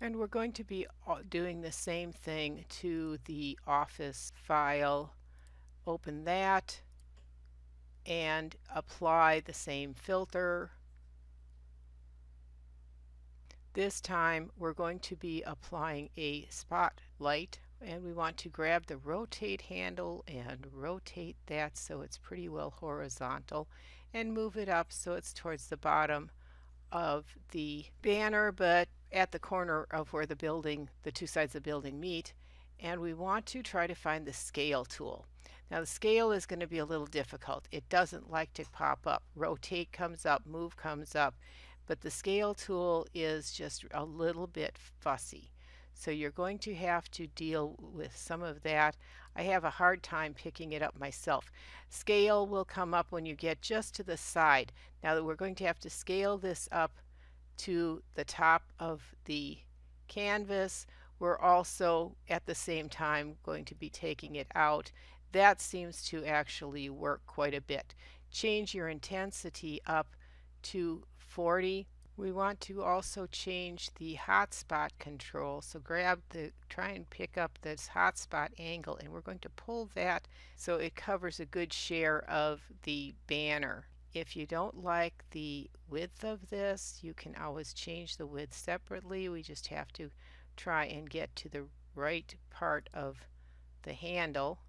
And we're going to be doing the same thing to the Office file. Open that and apply the same filter. This time we're going to be applying a spotlight, and we want to grab the rotate handle and rotate that so it's pretty well horizontal and move it up so it's towards the bottom of the banner but at the corner of where the two sides of the building meet. And we want to try to find the scale tool. Now the scale is going to be a little difficult. It doesn't like to pop up. Rotate comes up, move comes up, but the scale tool is just a little bit fussy. So you're going to have to deal with some of that. I have a hard time picking it up myself. Scale will come up when you get just to the side. Now that we're going to have to scale this up to the top of the canvas, we're also at the same time going to be taking it out. That seems to actually work quite a bit. Change your intensity up to 40. We want to also change the hotspot control. So try and pick up this hotspot angle, and we're going to pull that so it covers a good share of the banner. If you don't like the width of this, you can always change the width separately. We just have to try and get to the right part of the handle.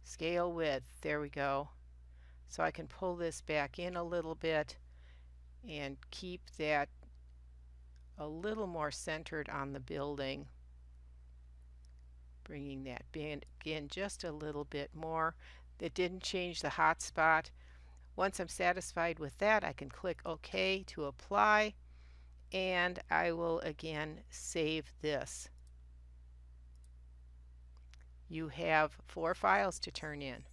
Scale width, there we go. So I can pull this back in a little bit and keep that a little more centered on the building. Bringing that in just a little bit more. It didn't change the hotspot. Once I'm satisfied with that, I can click OK to apply, and I will again save this. You have 4 files to turn in.